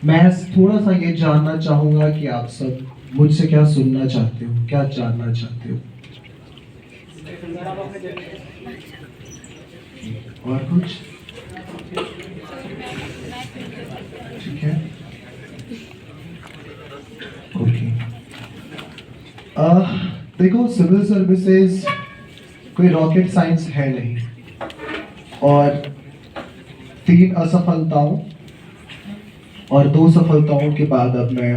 मैं थोड़ा सा ये जानना चाहूंगा कि आप सब मुझसे क्या सुनना चाहते हो, क्या जानना चाहते हो। और कुछ? ठीक है, ओके। देखो, सिविल सर्विसेज कोई रॉकेट साइंस है नहीं, और 3 असफलताओं और 2 सफलताओं के बाद अब मैं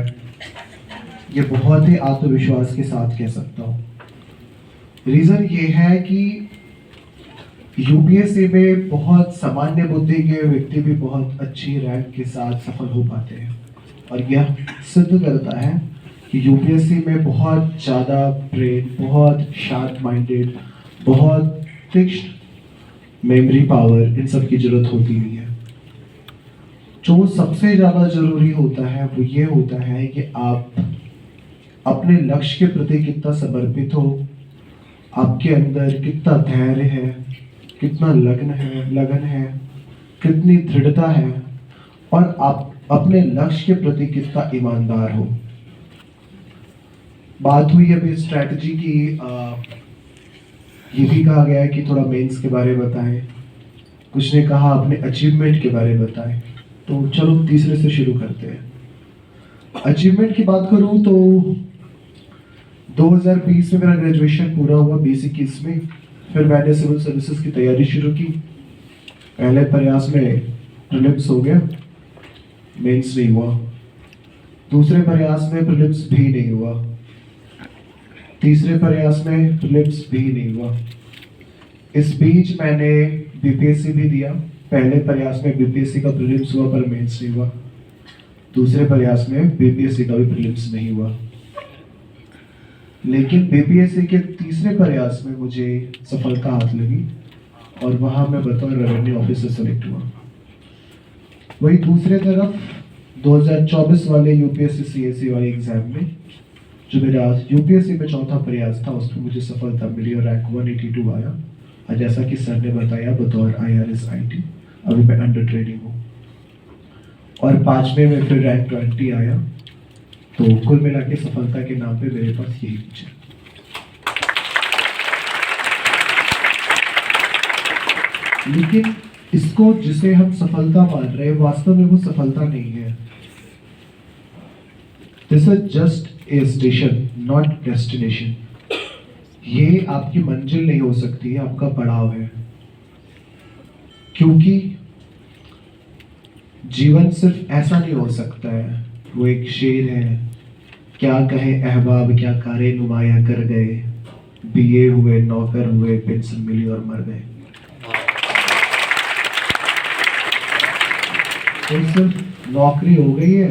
ये बहुत ही आत्मविश्वास के साथ कह सकता हूँ। रीजन ये है कि यूपीएससी में बहुत सामान्य बुद्धि के व्यक्ति भी बहुत अच्छी रैंक के साथ सफल हो पाते हैं, और यह सिद्ध करता है कि यूपीएससी में बहुत ज़्यादा ब्रेन, बहुत शार्प माइंडेड, बहुत तीक्ष्ण मेमोरी पावर, इन सब की जरूरत होती नहीं है। जो सबसे ज़्यादा जरूरी होता है वो ये होता है कि आप अपने लक्ष्य के प्रति कितना समर्पित हो, आपके अंदर कितना धैर्य है, कितना लगन है, कितनी दृढ़ता है, और आप अपने लक्ष्य के प्रति कितना ईमानदार हो। बात हुई अभी स्ट्रैटेजी की, ये भी कहा गया है कि थोड़ा मेंस के बारे में बताएं, कुछ ने कहा अपने अचीवमेंट के बारे में बताएं। तो चलो तीसरे से शुरू करते हैं। अचीवमेंट की बात करूं तो 2020 में मेरा ग्रेजुएशन पूरा हुआ, 2021 में। फिर मैंने सिविल सर्विसेज की तैयारी शुरू की। पहले प्रयास में प्रीलिम्स हो गया, मेंस नहीं हुआ। दूसरे प्रयास में प्रीलिम्स भी नहीं हुआ। तीसरे प्रयास में प्रीलिम्स भी नहीं हुआ। इस बीच मैंने बीपीएससी भी दिया। पहले प्रयास में बीपीएससी का प्रीलिम्स हुआ पर मेंस नहीं हुआ। दूसरे प्रयास में बीपीएससी का भी प्रीलिम्स नहीं हुआ। लेकिन बीपीएससी के तीसरे प्रयास में मुझे सफलता हाथ लगी, और वहां मैं बतौर रेवेन्यू ऑफिसर सेलेक्ट हुआ। वही दूसरे तरफ 2024 वाले यूपीएससी सीएससी वाले एग्जाम में, जो मेरा यूपीएससी में चौथा प्रयास था, उसमें मुझे सफलता मिली और रैंक 182 आया। और जैसा कि सर ने बताया, बतौर IRS IT अभी मैं अंडर ट्रेनिंग हूँ। और 5वें में फिर रैंक 20 आया। तो कुल मिला के सफलता के नाम पे मेरे पास यही कुछ है। लेकिन इसको जिसे हम सफलता मान रहे हैं, वास्तव में वो सफलता नहीं है। This is just a station, not destination. ये आपकी मंजिल नहीं हो सकती है, आपका पड़ाव है। क्योंकि जीवन सिर्फ ऐसा नहीं हो सकता है। वो एक शेर है, क्या कहे अहबाब क्या कारे नुमाया कर गए, बीए हुए नौकर हुए, पेंशन मिली और मर गए। तो सिर्फ नौकरी हो गई है,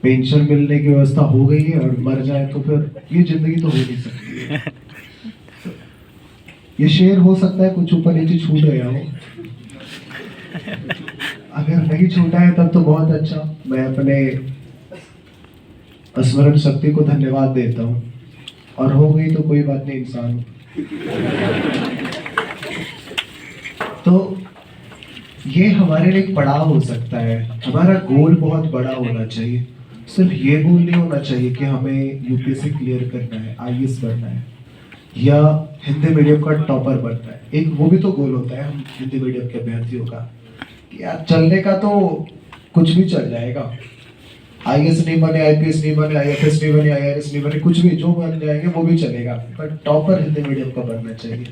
पेंशन मिलने की व्यवस्था हो गई है, और मर जाए तो फिर ये जिंदगी तो हो नहीं सकती है। ये शेर हो सकता है कुछ ऊपर नीचे छूट गया हो। अगर नहीं छूटा है तब तो बहुत अच्छा। मैं अपने स्मरण शक्ति को धन्यवाद देता हूँ, और हो गई तो कोई बात नहीं, इंसान। तो ये हमारे लिए एक पड़ाव हो सकता है। हमारा गोल बहुत बड़ा होना चाहिए। सिर्फ ये गोल नहीं होना चाहिए कि हमें यूपीएससी क्लियर करना है, IAS बनना है, या हिंदी मीडियम का टॉपर बनना है। एक वो भी तो गोल होता है हम हिंदी मीडियम के अभ्यर्थियों का, कि यार चलने का तो कुछ भी चल जाएगा। IAS नहीं बने, IPS नहीं बने, IFS नहीं बने, IRS नहीं बने, कुछ भी जो बन जाएंगे वो भी चलेगा, पर टॉपर हिंदी मीडियम का बनना चाहिए।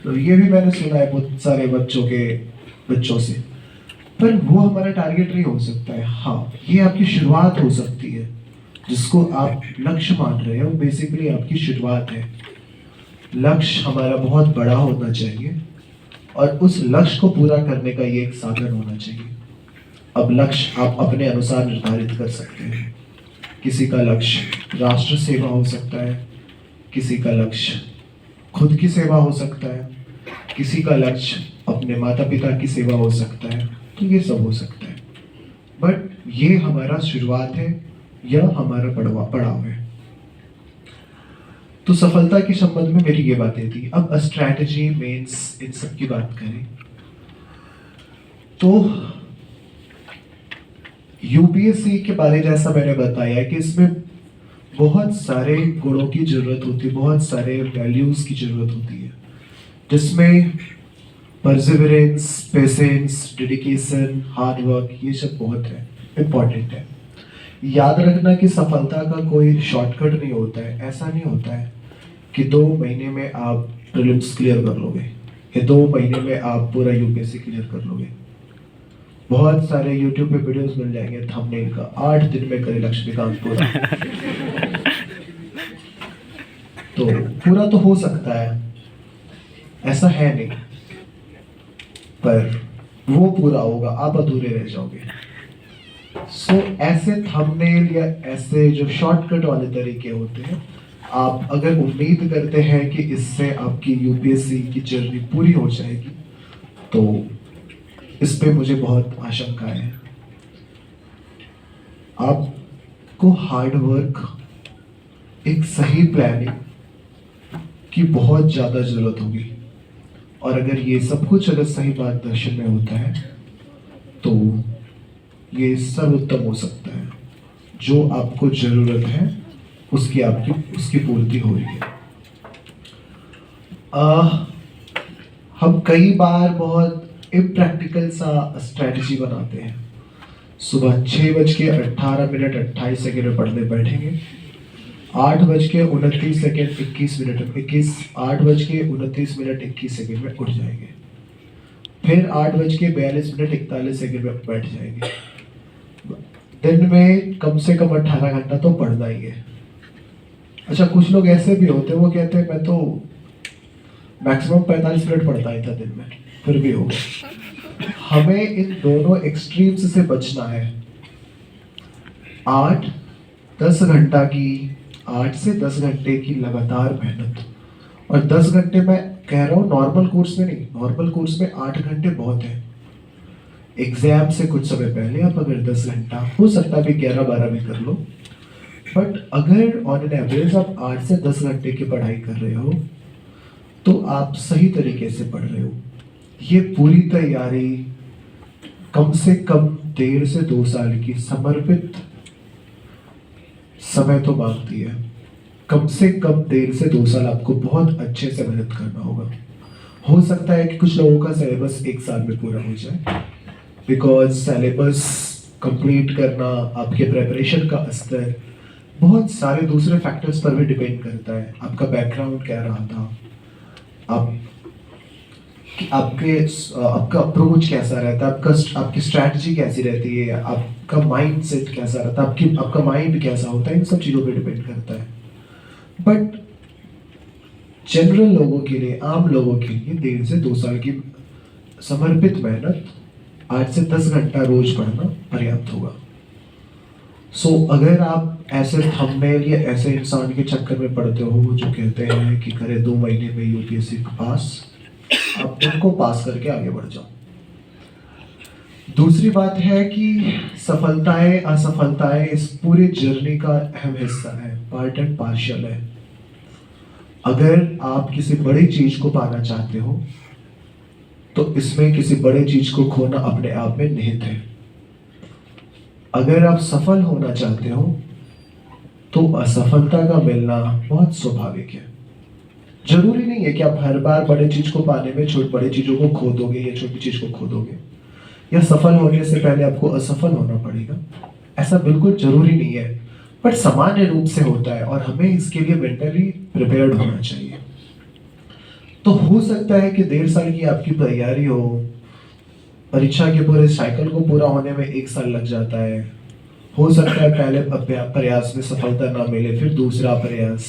तो ये भी मैंने सुना है बहुत सारे बच्चों से। पर वो हमारा टारगेट नहीं हो सकता है। हाँ, ये आपकी शुरुआत हो सकती है। जिसको आप लक्ष्य मान रहे हो, बेसिकली आपकी शुरुआत है। लक्ष्य हमारा बहुत बड़ा होना चाहिए, और उस लक्ष्य को पूरा करने का ये एक साधन होना चाहिए। अब लक्ष्य आप अपने अनुसार निर्धारित कर सकते हैं। किसी का लक्ष्य राष्ट्र सेवा हो सकता है, किसी का लक्ष्य खुद की सेवा हो सकता है, किसी का लक्ष्य अपने माता पिता की सेवा हो सकता है। तो ये सब हो सकता है, बट ये हमारा शुरुआत है या हमारा पड़ाव है। तो सफलता के संबंध में मेरी ये बातें थी। अब स्ट्रैटेजी, मेंस, इन सब की बात करें तो यूपीएससी के बारे जैसा मैंने बताया कि इसमें बहुत सारे गुणों की जरूरत होती है, बहुत सारे वैल्यूज की जरूरत होती है, जिसमें perseverance, patience, dedication, hard work, ये सब बहुत है, इम्पोर्टेंट है। याद रखना कि सफलता का कोई शॉर्टकट नहीं होता है। ऐसा नहीं होता है कि 2 महीने में आप प्रीलिम्स क्लियर कर लोगे या 2 महीने में आप पूरा यूपीएससी क्लियर कर लोगे। बहुत सारे यूट्यूब पे वीडियोस मिल जाएंगे थंबनेल का, 8 दिन में करे लक्ष्मीकांत पूरा। तो पूरा तो हो सकता है, ऐसा है नहीं, पर वो पूरा होगा, आप अधूरे रह जाओगे। सो ऐसे थंबनेल या ऐसे जो शॉर्टकट वाले तरीके होते हैं, आप अगर उम्मीद करते हैं कि इससे आपकी यूपीएससी की जर्नी पूरी हो जाएगी, तो इस पे मुझे बहुत आशंका है। आपको हार्ड वर्क, एक सही प्लानिंग की बहुत ज़्यादा ज़रूरत होगी, और अगर ये सब कुछ अगर सही मार्गदर्शन में होता है तो ये सर्वोत्तम हो सकता है। जो आपको ज़रूरत है उसकी पूर्ति हो रही है। हम कई बार बहुत इम्प्रैक्टिकल सा स्ट्रैटेजी बनाते हैं। सुबह 6:18 में पढ़ने बैठेंगे, 8:29 में 21 में उठ जाएंगे, फिर 8:42 में बैठ जाएंगे। दिन में कम से कम 18 घंटा तो पढ़ना ही है। अच्छा, कुछ लोग ऐसे भी होते हैं, वो कहते हैं मैं तो मैक्सिमम 45 मिनट पढ़ता ही था दिन में, फिर भी होगा। हमें इन दोनों एक्सट्रीम्स से बचना है। 8 से 10 घंटे की लगातार मेहनत, और 10 घंटे मैं कह रहा हूँ नॉर्मल कोर्स में नहीं, नॉर्मल कोर्स में 8 घंटे बहुत है। एग्जाम से कुछ समय पहले आप अगर 10 घंटा, हो सकता है भी 11-12 भी कर लो, बट अगर ऑन एन एवरेज आप 8 से 10 घंटे की पढ़ाई कर रहे हो तो आप सही तरीके से पढ़ रहे हो। ये पूरी तैयारी कम से कम 1.5 से 2 साल की समर्पित समय तो मांगती है। कम से कम 1.5 से 2 साल आपको बहुत अच्छे से मेहनत करना होगा। हो सकता है कि कुछ लोगों का सिलेबस 1 साल में पूरा हो जाए, बिकॉज सिलेबस कंप्लीट करना, आपके प्रेपरेशन का स्तर बहुत सारे दूसरे फैक्टर्स पर भी डिपेंड करता है। आपका बैकग्राउंड क्या रहा था, आपका अप्रोच कैसा रहता है, आपकी स्ट्रैटेजी कैसी रहती है, आपका माइंड सेट कैसा रहता है, आपका माइंड कैसा होता है, इन सब चीज़ों पे डिपेंड करता है। बट जनरल लोगों के लिए, आम लोगों के लिए 1.5 से 2 साल की समर्पित मेहनत, 8 से 10 घंटा रोज पढ़ना पर्याप्त होगा। सो अगर आप ऐसे थंबनेल या ऐसे इंसान के चक्कर में पड़ते हो जो कहते हैं कि करे 2 महीने में यूपीएससी पास, आप उनको पास करके आगे बढ़ जाओ। दूसरी बात है कि सफलताएं असफलताएं इस पूरी जर्नी का अहम हिस्सा है, पार्ट एंड पार्शियल है। अगर आप किसी बड़ी चीज को पाना चाहते हो तो इसमें किसी बड़े चीज को खोना अपने आप में निहित है। अगर आप सफल होना चाहते हो तो असफलता का मिलना बहुत स्वाभाविक है। जरूरी नहीं है कि आप हर बार बड़े चीज को पाने में बड़े चीजों को खो दोगे या छोटी चीज को खो दोगे, या सफल होने से पहले आपको असफल होना पड़ेगा, ऐसा बिल्कुल जरूरी नहीं है। बट सामान्य रूप से होता है और हमें इसके लिए मेंटली प्रिपेयर्ड होना चाहिए। तो हो सकता है कि 1.5 साल की आपकी तैयारी हो, परीक्षा के पूरे साइकिल को पूरा होने में 1 साल लग जाता है। हो सकता है पहले प्रयास में सफलता ना मिले, फिर दूसरा प्रयास।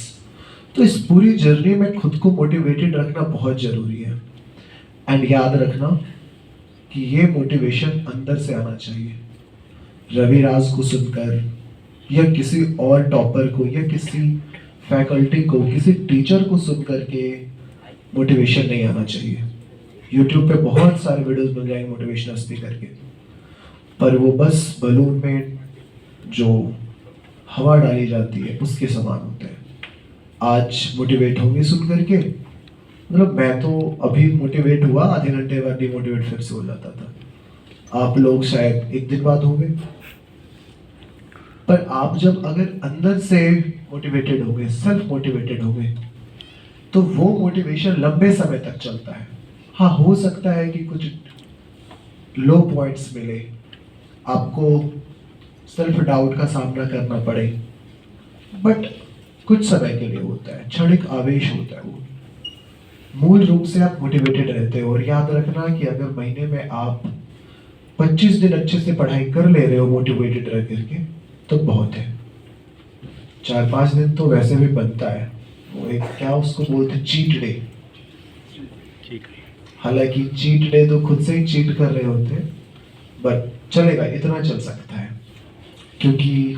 तो इस पूरी जर्नी में खुद को मोटिवेटेड रखना बहुत जरूरी है। एंड याद रखना कि ये मोटिवेशन अंदर से आना चाहिए। रवि राज को सुनकर या किसी और टॉपर को या किसी फैकल्टी को, किसी टीचर को सुनकर के मोटिवेशन नहीं आना चाहिए। यूट्यूब पे बहुत सारे वीडियोस मिल जाएंगे मोटिवेशनल स्पीकर के, पर वो बस बलून में जो हवा डाली जाती है उसके समान होते हैं। आज मोटिवेट होंगे सुन करके। मतलब मैं तो अभी मोटिवेट हुआ, आधे घंटे बाद डिमोटिवेट फिर से हो जाता था। आप लोग शायद एक दिन बाद होंगे। पर आप जब अगर अंदर से मोटिवेटेड होंगे, सेल्फ मोटिवेटेड होंगे, तो वो मोटिवेशन लंबे समय तक चलता है। हाँ, हो सकता है कि कुछ लो पॉइंट्स मिले, आपको सेल्फ डाउट का सामना करना पड़े, बट कुछ समय के लिए होता है, क्षणिक आवेश होता है वो। मूल रूप से आप मोटिवेटेड रहते हो। और याद रखना कि अगर महीने में आप 25 दिन अच्छे से पढ़ाई कर ले रहे हो मोटिवेटेड रह करके, तो बहुत है। 4-5 दिन तो वैसे भी बनता है। वो एक क्या उसको बोलते हैं, चीट डे। हालांकि चीट डे तो खुद से ही चीट कर रहे होते हैं, बट चलेगा, इतना चल सकता है। क्योंकि